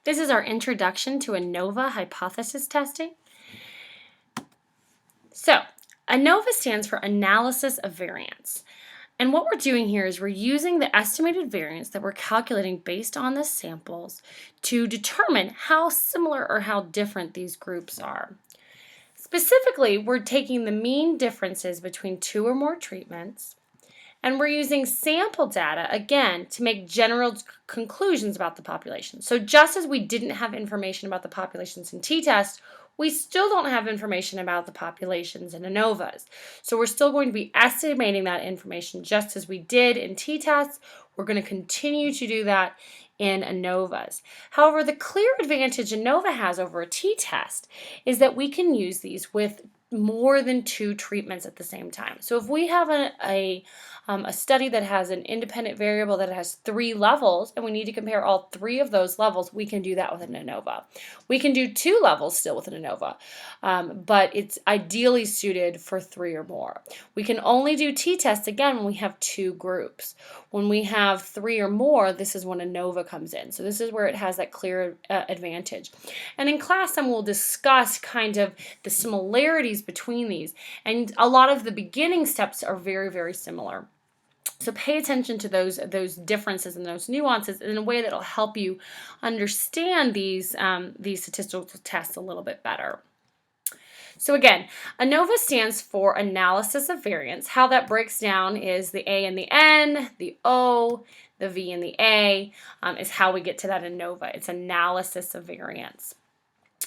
This is our introduction to Anova hypothesis testing. So, Anova stands for Analysis of Variance. And what we're doing here is we're using the estimated variance that we're calculating based on the samples to determine how similar or how different these groups are. Specifically, we're taking the mean differences between two or more treatments, and we're using sample data, again, to make general conclusions about the population. So just as we didn't have information about the populations in t-test, we still don't have information about the populations in ANOVAs. So we're still going to be estimating that information just as we did in t-tests. We're going to continue to do that in ANOVAs. However, the clear advantage ANOVA has over a t-test is that we can use these with more than two treatments at the same time. So if we have a study that has an independent variable that has 3 levels and we need to compare all 3 of those levels, we can do that with an ANOVA. We can do 2 levels still with an ANOVA, but it's ideally suited for 3 or more. We can only do t-tests again when we have 2 groups. When we have 3 or more, this is when ANOVA comes in. So this is where it has that clear advantage. And in class, we'll discuss kind of the similarities between these. And a lot of the beginning steps are very, very similar. So pay attention to those differences and those nuances in a way that will help you understand these statistical tests a little bit better. So again, ANOVA stands for Analysis of Variance. How that breaks down is the A and the N, the O, the V and the A is how we get to that ANOVA. It's Analysis of Variance.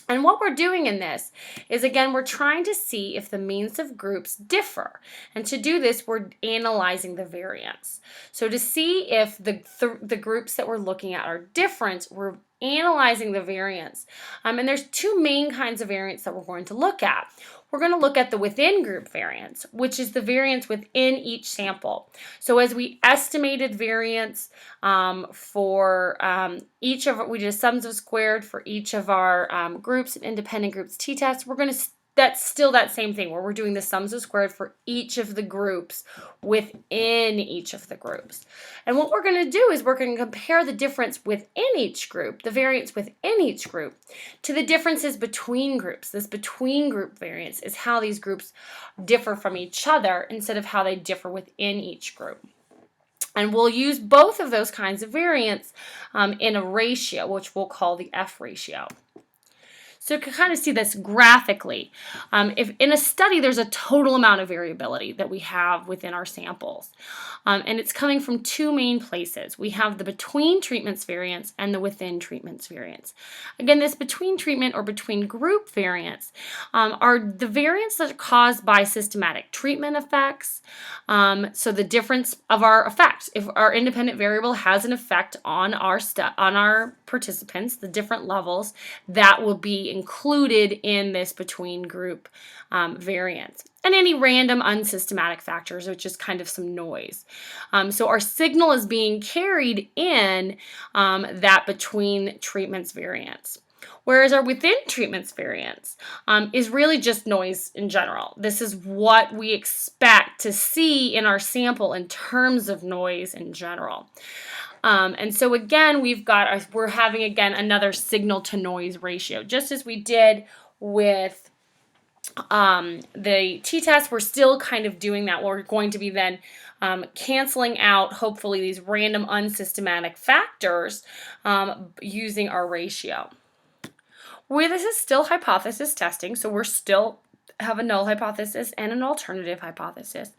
And what we're doing in this is, again, we're trying to see if the means of groups differ. And to do this, we're analyzing the variance. So to see if the groups that we're looking at are different, we're analyzing the variance. And there's 2 main kinds of variance that we're going to look at. We're going to look at the within group variance, which is the variance within each sample. So as we estimated variance for each of, we did sums of squared for each of our groups and independent groups t-tests, we're going to, that's still that same thing where we're doing the sums of squared for each of the groups within each of the groups. And what we're going to do is we're going to compare the difference within each group, the variance within each group, to the differences between groups. This between group variance is how these groups differ from each other instead of how they differ within each group. And we'll use both of those kinds of variance in a ratio, which we'll call the F ratio. So you can kind of see this graphically. If in a study, there's a total amount of variability that we have within our samples. And it's coming from 2 main places. We have the between treatments variance and the within treatments variance. Again, this between treatment or between group variance are the variance that are caused by systematic treatment effects. So the difference of our effect. If our independent variable has an effect on our participants, the different levels, that will be included in this between group variance. And any random unsystematic factors, which is kind of some noise. So our signal is being carried in that between treatments variance. Whereas our within treatments variance is really just noise in general. This is what we expect to see in our sample in terms of noise in general. And so again, we're having again another signal to noise ratio, just as we did with the t-test. We're still kind of doing that. We're going to be then canceling out hopefully these random unsystematic factors using our ratio. This is still hypothesis testing, so we're still have a null hypothesis and an alternative hypothesis.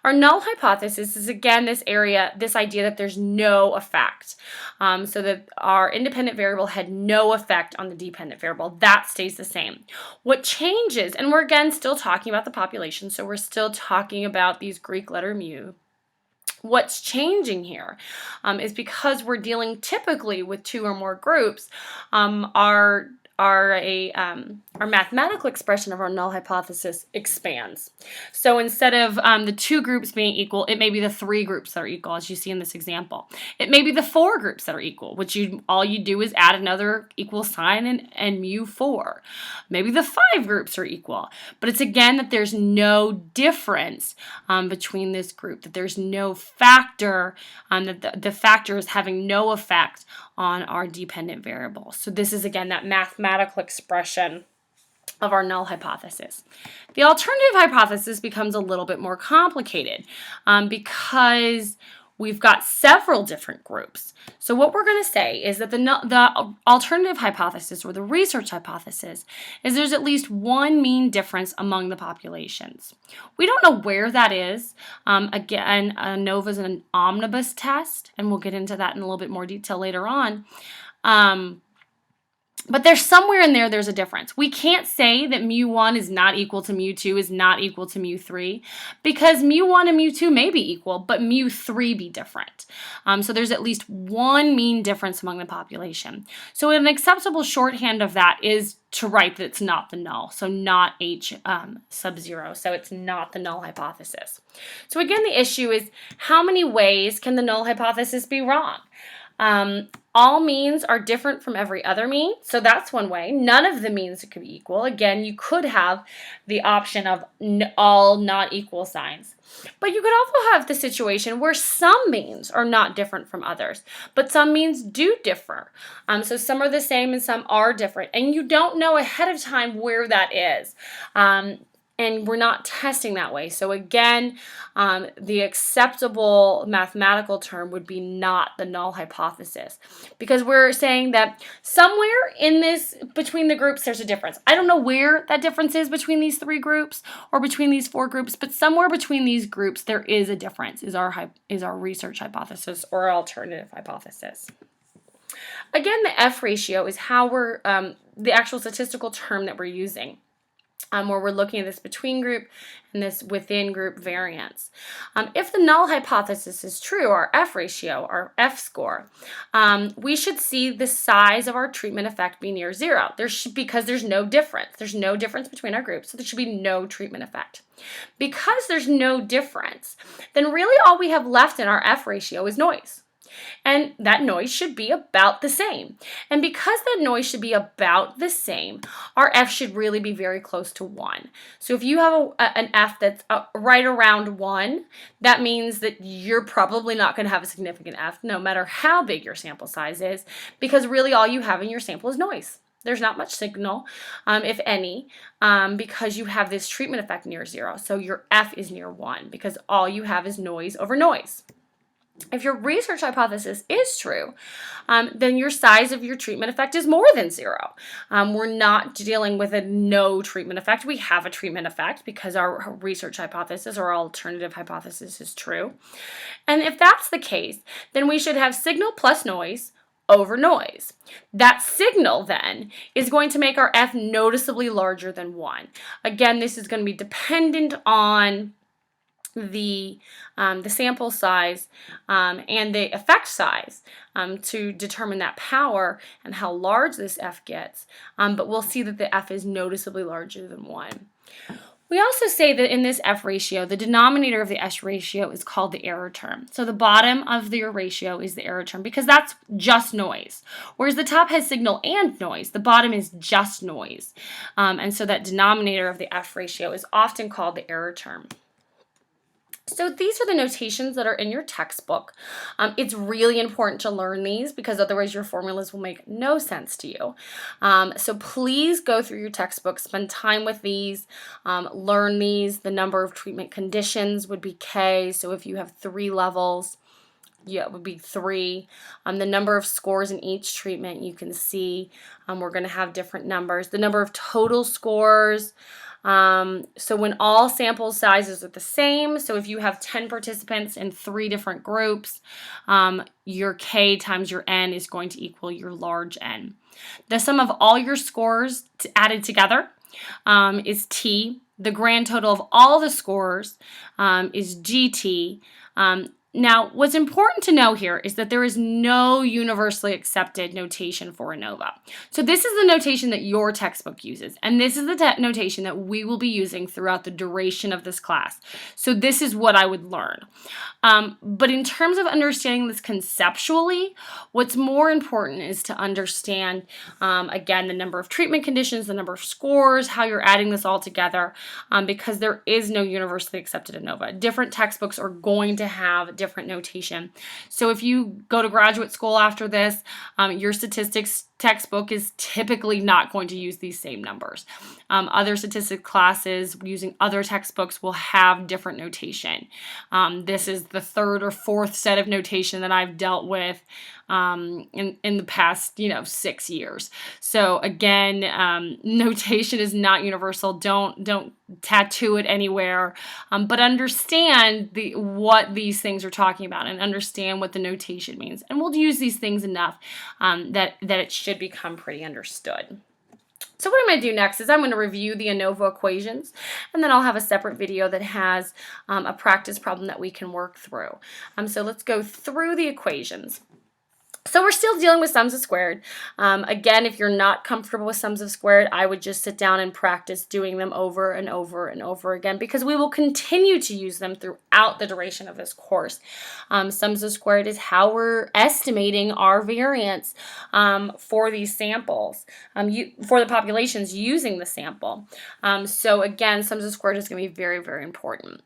Our null hypothesis is again this idea that there's no effect. So that our independent variable had no effect on the dependent variable. That stays the same. What changes, and we're again still talking about the population, so we're still talking about these Greek letter mu. What's changing here is because we're dealing typically with 2 or more groups, our our mathematical expression of our null hypothesis expands. So instead of the 2 groups being equal, it may be the 3 groups that are equal, as you see in this example. It may be the 4 groups that are equal, which all you do is add another equal sign and mu 4. Maybe the 5 groups are equal, but it's again that there's no difference between this group, that there's no factor, that the factor is having no effect on our dependent variable. So this is again that mathematical expression of our null hypothesis. The alternative hypothesis becomes a little bit more complicated because we've got several different groups. So what we're going to say is that the alternative hypothesis, or the research hypothesis, is there's at least one mean difference among the populations. We don't know where that is. Again, Anova is an omnibus test, and we'll get into that in a little bit more detail later on. But there's somewhere in there, there's a difference. We can't say that mu1 is not equal to mu2 is not equal to mu3, because mu1 and mu2 may be equal, but mu3 be different. So there's at least one mean difference among the population. So an acceptable shorthand of that is to write that it's not the null, so not H sub 0, so it's not the null hypothesis. So again, the issue is how many ways can the null hypothesis be wrong? All means are different from every other mean, so that's one way. None of the means could be equal. Again, you could have the option of all not equal signs. But you could also have the situation where some means are not different from others, but some means do differ. So some are the same and some are different, and you don't know ahead of time where that is. And we're not testing that way. So again, the acceptable mathematical term would be not the null hypothesis, because we're saying that somewhere in this, between the groups, there's a difference. I don't know where that difference is between these 3 groups or between these 4 groups, but somewhere between these groups, there is a difference, is our research hypothesis or our alternative hypothesis. Again, the F ratio is how we're, the actual statistical term that we're using. Where we're looking at this between group and this within group variance. If the null hypothesis is true, our F ratio, our F score, we should see the size of our treatment effect be near 0. Because there's no difference. There's no difference between our groups, so there should be no treatment effect. Because there's no difference, then really all we have left in our F ratio is noise. And that noise should be about the same. And because that noise should be about the same, our F should really be very close to 1. So if you have an F that's right around 1, that means that you're probably not going to have a significant F, no matter how big your sample size is, because really all you have in your sample is noise. There's not much signal, if any, because you have this treatment effect near 0. So your F is near 1, because all you have is noise over noise. If your research hypothesis is true, then your size of your treatment effect is more than 0. We're not dealing with a no treatment effect. We have a treatment effect because our research hypothesis or our alternative hypothesis is true. And if that's the case, then we should have signal plus noise over noise. That signal then is going to make our F noticeably larger than 1. Again, this is going to be dependent on the sample size and the effect size to determine that power and how large this F gets, but we'll see that the F is noticeably larger than 1. We also say that in this F ratio, the denominator of the S ratio is called the error term. So the bottom of the ratio is the error term because that's just noise. Whereas the top has signal and noise, the bottom is just noise. And so that denominator of the F ratio is often called the error term. So these are the notations that are in your textbook. It's really important to learn these because otherwise your formulas will make no sense to you. So please go through your textbook, spend time with these, learn these. The number of treatment conditions would be K. So if you have 3 levels, yeah, it would be 3. The number of scores in each treatment you can see. We're going to have different numbers. The number of total scores. So when all sample sizes are the same, so if you have 10 participants in 3 different groups, your K times your N is going to equal your large N. The sum of all your scores added together is T. The grand total of all the scores is GT. Now, what's important to know here is that there is no universally accepted notation for ANOVA. So this is the notation that your textbook uses, and this is the notation that we will be using throughout the duration of this class. So this is what I would learn. But in terms of understanding this conceptually, what's more important is to understand, again, the number of treatment conditions, the number of scores, how you're adding this all together, because there is no universally accepted ANOVA. Different textbooks are going to have different notation. So if you go to graduate school after this, your statistics textbook is typically not going to use these same numbers. Other statistics classes using other textbooks will have different notation. This is the third or fourth set of notation that I've dealt with in the past 6 years. So again, notation is not universal. Don't tattoo it anywhere, but understand what these things are talking about and understand what the notation means. And we'll use these things enough that it should become pretty understood. So what I'm going to do next is I'm going to review the ANOVA equations, and then I'll have a separate video that has a practice problem that we can work through. So let's go through the equations. So we're still dealing with sums of squared. Again, if you're not comfortable with sums of squared, I would just sit down and practice doing them over and over and over again, because we will continue to use them throughout the duration of this course. Sums of squared is how we're estimating our variance for these samples, for the populations using the sample. So again, sums of squared is going to be very, very important.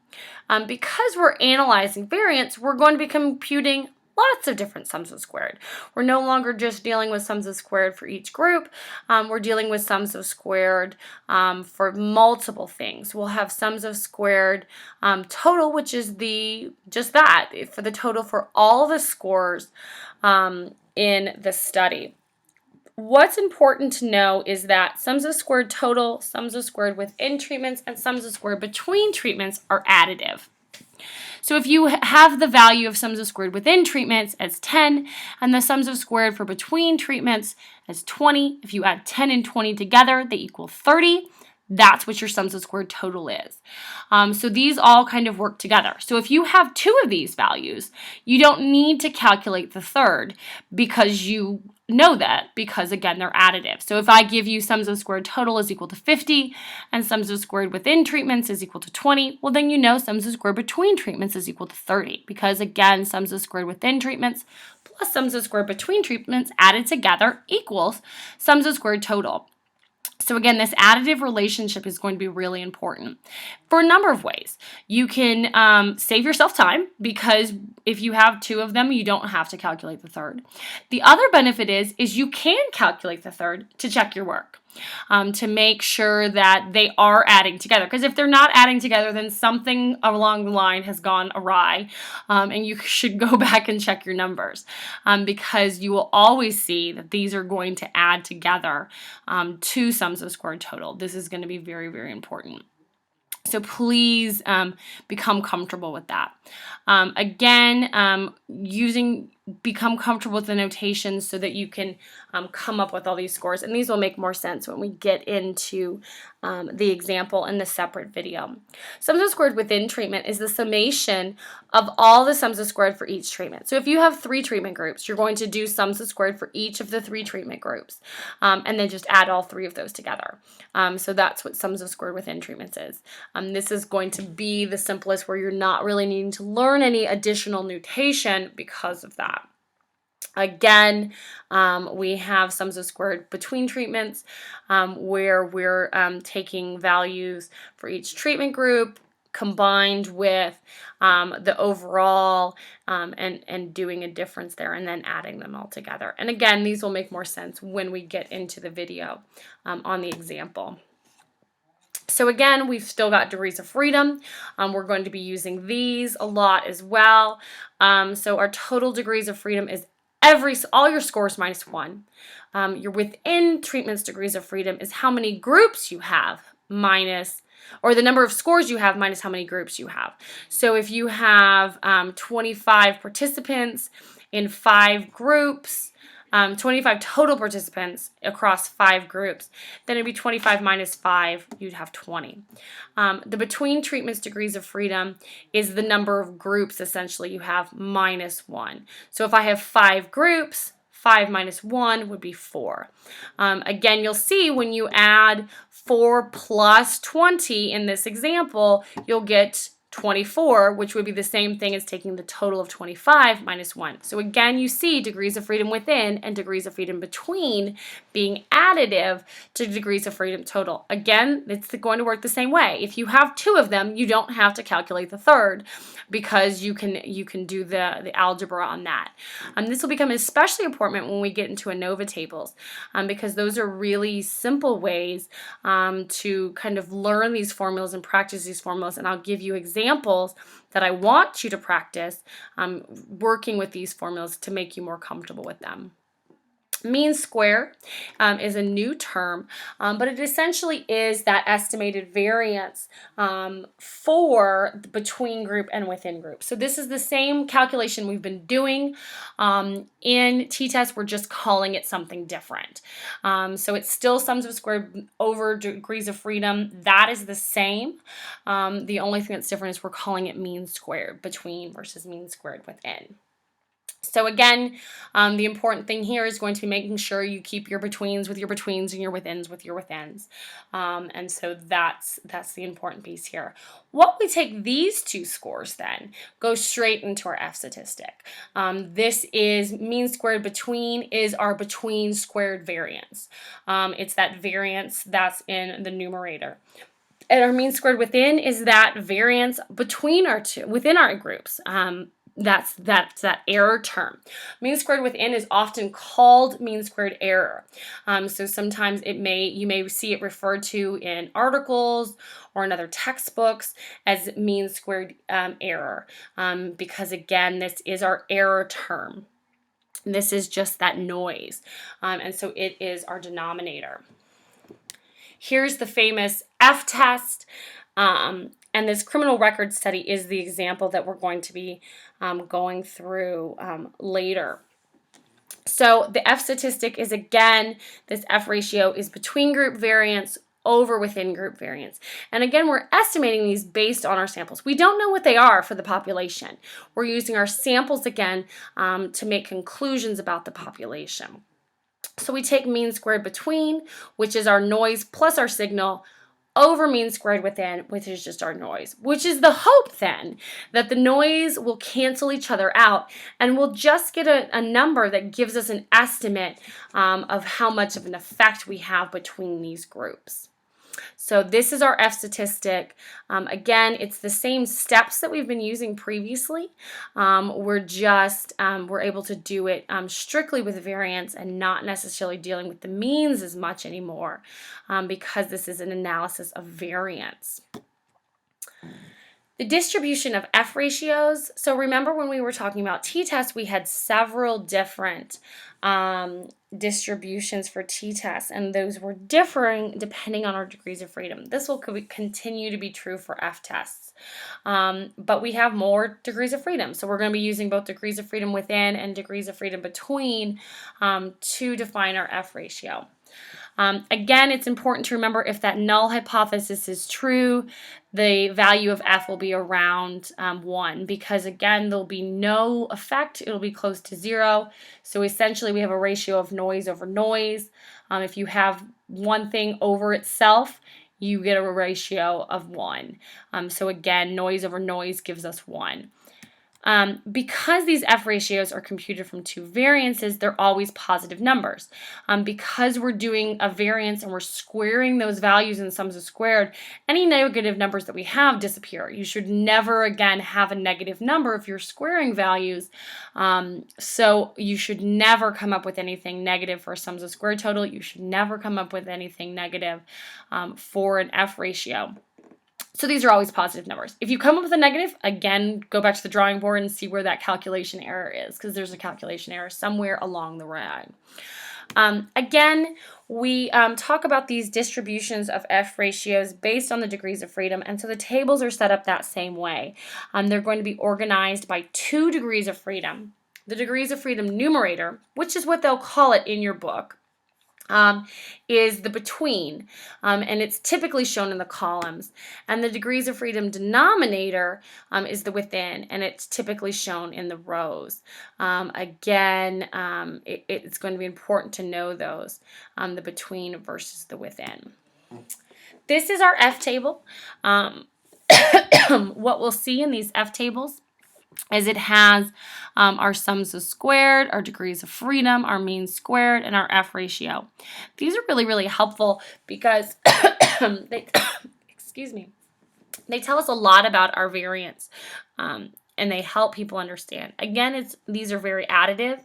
Because we're analyzing variance, we're going to be computing lots of different sums of squared. We're no longer just dealing with sums of squared for each group. We're dealing with sums of squared for multiple things. We'll have sums of squared total, which is just that, for the total for all the scores in the study. What's important to know is that sums of squared total, sums of squared within treatments, and sums of squared between treatments are additive. So if you have the value of sums of squared within treatments as 10 and the sums of squared for between treatments as 20, if you add 10 and 20 together, they equal 30. That's what your sums of squared total is. So these all kind of work together. So if you have two of these values, you don't need to calculate the third, because you know that, because again, they're additive. So if I give you sums of squared total is equal to 50 and sums of squared within treatments is equal to 20, well then you know sums of squared between treatments is equal to 30, because again, sums of squared within treatments plus sums of squared between treatments added together equals sums of squared total. So again, this additive relationship is going to be really important for a number of ways. You can save yourself time, because if you have two of them, you don't have to calculate the third. The other benefit is you can calculate the third to check your work, to make sure that they are adding together. Because if they're not adding together, then something along the line has gone awry, and you should go back and check your numbers, because you will always see that these are going to add together to sums of squared total. This is going to be very, very important. So please become comfortable with that. Again, become comfortable with the notations so that you can come up with all these scores. And these will make more sense when we get into the example in the separate video. Sums of squared within treatment is the summation of all the sums of squared for each treatment. So if you have 3 treatment groups, you're going to do sums of squared for each of the 3 treatment groups, and then just add all 3 of those together. So that's what sums of squared within treatments is. This is going to be the simplest, where you're not really needing to learn any additional notation because of that. Again, we have sums of squared between treatments, where we're taking values for each treatment group combined with the overall and doing a difference there, and then adding them all together. And again, these will make more sense when we get into the video on the example. So again, we've still got degrees of freedom. We're going to be using these a lot as well. So our total degrees of freedom is all your scores minus 1. Your within treatments degrees of freedom is how many groups you have minus, or the number of scores you have minus how many groups you have. So if you have 25 participants in 5 groups, 25 total participants across 5 groups, then it'd be 25 minus 5, you'd have 20. The between treatments degrees of freedom is the number of groups, essentially, you have minus 1. So if I have 5 groups, 5 minus 1 would be 4. Again, you'll see when you add 4 plus 20 in this example, you'll get 24, which would be the same thing as taking the total of 25 minus 1. So again, you see degrees of freedom within and degrees of freedom between being additive to degrees of freedom total. Again, it's going to work the same way. If you have 2 of them, you don't have to calculate the third because you can do the algebra on that. This will become especially important when we get into Anova tables because those are really simple ways to kind of learn these formulas and practice these formulas, and I'll give you examples that I want you to practice working with these formulas to make you more comfortable with them. Mean square is a new term, but it essentially is that estimated variance for between group and within group. So this is the same calculation we've been doing in t-test. We're just calling it something different. So it's still sums of squared over degrees of freedom. That is the same. The only thing that's different is we're calling it mean squared between versus mean squared within. So again, the important thing here is going to be making sure you keep your betweens with your betweens and your withins with your withins. And so that's the important piece here. What we take these 2 scores then go straight into our F statistic. This is mean squared between is our between squared variance. It's that variance that's in the numerator. And our mean squared within is that variance between within our groups. That's that error term. Mean squared within is often called mean squared error. So sometimes you may see it referred to in articles or in other textbooks as mean squared error because again, this is our error term. This is just that noise, and so it is our denominator. Here's the famous F test. And this criminal record study is the example that we're going to be going through later. So the F statistic is, again, this F ratio is between group variance over within group variance. And again, we're estimating these based on our samples. We don't know what they are for the population. We're using our samples again to make conclusions about the population. So we take mean squared between, which is our noise plus our signal, over mean squared within, which is just our noise, which is the hope then that the noise will cancel each other out and we'll just get a number that gives us an estimate of how much of an effect we have between these groups. So this is our F statistic. Again, it's the same steps that we've been using previously. We're able to do it strictly with variance and not necessarily dealing with the means as much anymore because this is an analysis of variance. The distribution of F ratios. So remember when we were talking about t-tests, we had several different distributions for t-tests, and those were differing depending on our degrees of freedom. This will continue to be true for F tests, but we have more degrees of freedom. So we're going to be using both degrees of freedom within and degrees of freedom between to define our F ratio. Again, it's important to remember if that null hypothesis is true, the value of F will be around 1 because, again, there'll be no effect. It'll be close to 0. So essentially, we have a ratio of noise over noise. If you have one thing over itself, you get a ratio of 1. So again, noise over noise gives us 1. Because these F ratios are computed from 2 variances, they're always positive numbers. Because we're doing a variance and we're squaring those values in sums of squared, any negative numbers that we have disappear. You should never again have a negative number if you're squaring values. So you should never come up with anything negative for a sums of squared total. You should never come up with anything negative for an F ratio. So these are always positive numbers. If you come up with a negative, again, go back to the drawing board and see where that calculation error is, because there's a calculation error somewhere along the way. Again, we talk about these distributions of F ratios based on the degrees of freedom, and so the tables are set up that same way. They're going to be organized by 2 degrees of freedom. The degrees of freedom numerator, which is what they'll call it in your book, is the between, and it's typically shown in the columns. And the degrees of freedom denominator is the within, and it's typically shown in the rows. Again, it's going to be important to know those, the between versus the within. This is our F table. What we'll see in these F tables is it has our sums of squared, our degrees of freedom, our mean squared, and our F ratio. These are really, really helpful because they, excuse me, they tell us a lot about our variance, and they help people understand. Again, these are very additive.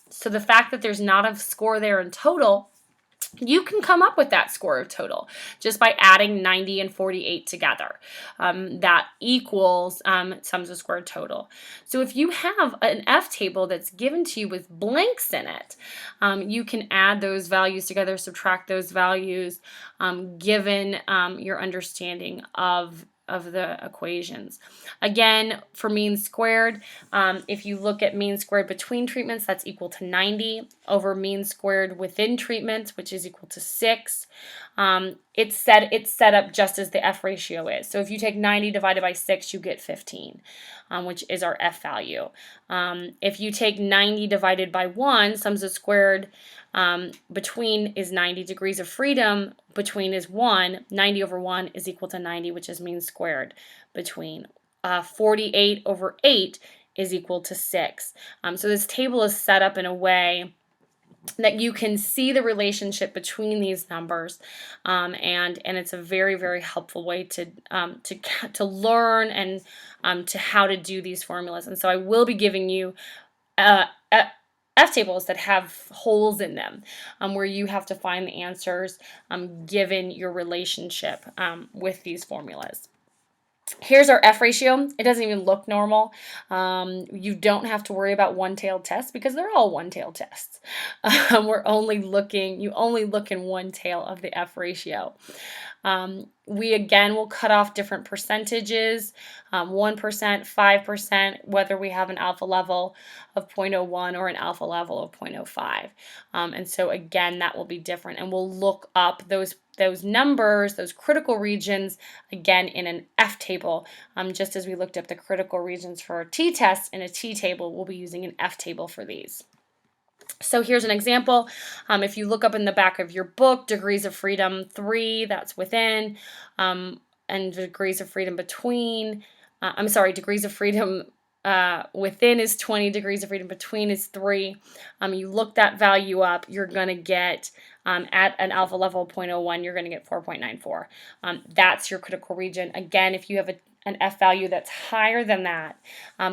So the fact that there's not a score there in total, you can come up with that score of total just by adding 90 and 48 together. That equals sums of squared total. So if you have an F table that's given to you with blanks in it, you can add those values together, subtract those values, given your understanding of the equations. Again, for mean squared, if you look at mean squared between treatments, that's equal to 90 over mean squared within treatments, which is equal to 6. It's set up just as the F ratio is. So if you take 90 divided by 6, you get 15, which is our F value. If you take 90 divided by 1, sums of squared between is 90, degrees of freedom between is 1, 90 over 1 is equal to 90, which is mean squared between. 48 over 8 is equal to 6. So this table is set up in a way that you can see the relationship between these numbers, and it's a very, very helpful way to learn and to how to do these formulas. And so I will be giving you F tables that have holes in them, where you have to find the answers given your relationship with these formulas. Here's our F ratio. It doesn't even look normal. You don't have to worry about one-tailed tests because they're all one-tailed tests. You only look in one tail of the F ratio. We again will cut off different percentages, 1%, 5%, whether we have an alpha level of 0.01 or an alpha level of 0.05. And so again, that will be different. And we'll look up those numbers, those critical regions, again in an F table, just as we looked up the critical regions for a t-test in a t-table, we'll be using an F table for these. So here's an example. If you look up in the back of your book, degrees of freedom 3, that's within, and degrees of freedom between, degrees of freedom within is 20, degrees of freedom between is 3. You look that value up, you're going to get, at an alpha level of 0.01, you're going to get 4.94. That's your critical region. Again, if you have an F value that's higher than that,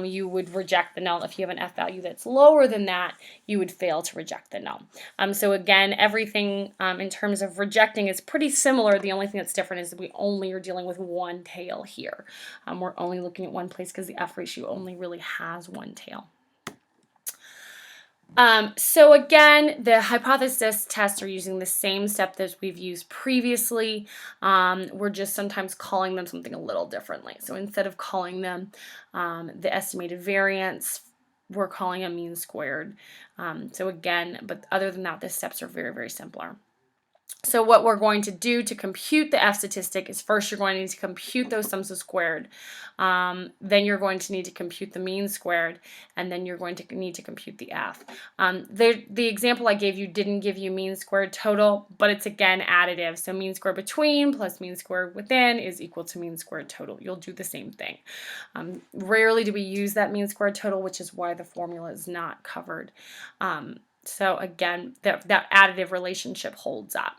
you would reject the null. If you have an F value that's lower than that, you would fail to reject the null. So again, everything in terms of rejecting is pretty similar. The only thing that's different is that we only are dealing with one tail here. We're only looking at one place because the F ratio only really has one tail. So again, the hypothesis tests are using the same step that we've used previously. We're just sometimes calling them something a little differently. So instead of calling them the estimated variance, we're calling them mean squared. So again, but other than that, the steps are very, very similar. So what we're going to do to compute the F statistic is first you're going to need to compute those sums of squared. Then you're going to need to compute the mean squared, and then you're going to need to compute the F. The example I gave you didn't give you mean squared total, but it's again additive. So mean squared between plus mean squared within is equal to mean squared total. You'll do the same thing. Rarely do we use that mean squared total, which is why the formula is not covered. So again, that additive relationship holds up.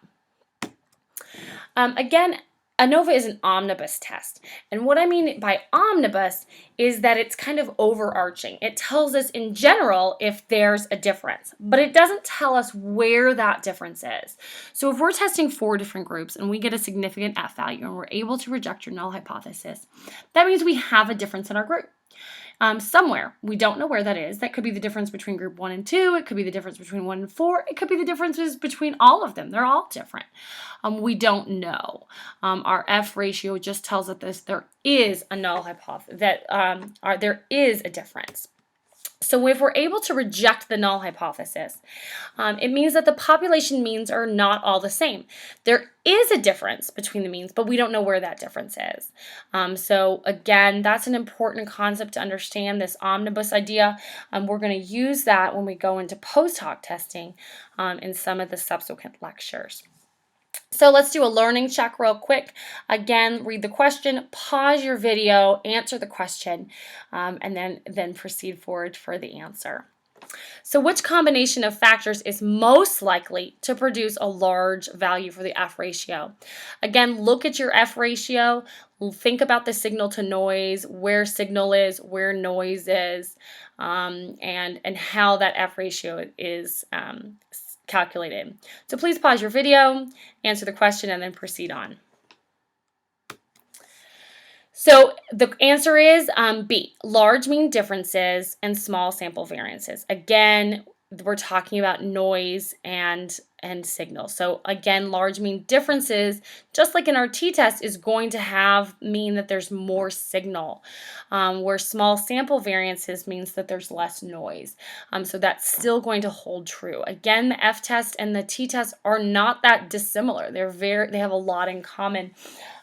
Again, Anova is an omnibus test. And what I mean by omnibus is that it's kind of overarching. It tells us in general if there's a difference, but it doesn't tell us where that difference is. So if we're testing 4 different groups and we get a significant F value and we're able to reject your null hypothesis, that means we have a difference in our group. Somewhere. We don't know where that is. That could be the difference between group 1 and 2. It could be the difference between 1 and 4. It could be the differences between all of them. They're all different. We don't know. Our F ratio just tells us there is a null hypothesis, that there is a difference. So if we're able to reject the null hypothesis, it means that the population means are not all the same. There is a difference between the means, but we don't know where that difference is. So again, that's an important concept to understand, this omnibus idea. We're going to use that when we go into post hoc testing in some of the subsequent lectures. So let's do a learning check real quick. Again, read the question, pause your video, answer the question, and then proceed forward for the answer. So which combination of factors is most likely to produce a large value for the F ratio? Again, look at your F ratio, think about the signal to noise, where signal is, where noise is, and how that F ratio is calculated. So please pause your video, answer the question, and then proceed on. So the answer is B, large mean differences and small sample variances. Again, we're talking about noise and signal. So again, large mean differences, just like in our t-test, is going to mean that there's more signal, where small sample variances means that there's less noise. So that's still going to hold true. Again, the f-test and the t-test are not that dissimilar. They have a lot in common,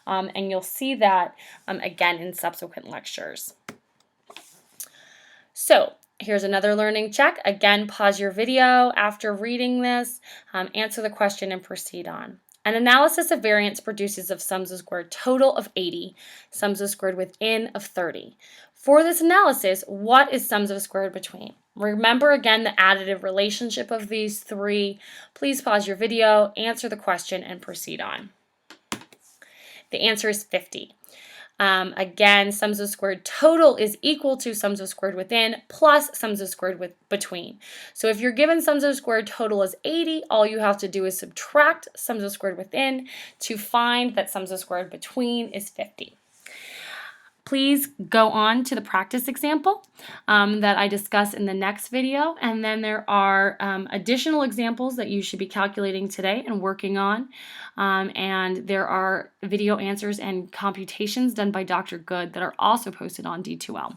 and you'll see that again in subsequent lectures. So here's another learning check. Again, pause your video after reading this, answer the question, and proceed on. An analysis of variance produces of sums of squared total of 80, sums of squared within of 30. For this analysis, what is sums of squared between? Remember again the additive relationship of these three. Please pause your video, answer the question, and proceed on. The answer is 50. Again, sums of squared total is equal to sums of squared within plus sums of squared between. So if you're given sums of squared total as 80, all you have to do is subtract sums of squared within to find that sums of squared between is 50. Please go on to the practice example that I discuss in the next video, and then there are additional examples that you should be calculating today and working on, and there are video answers and computations done by Dr. Good that are also posted on D2L.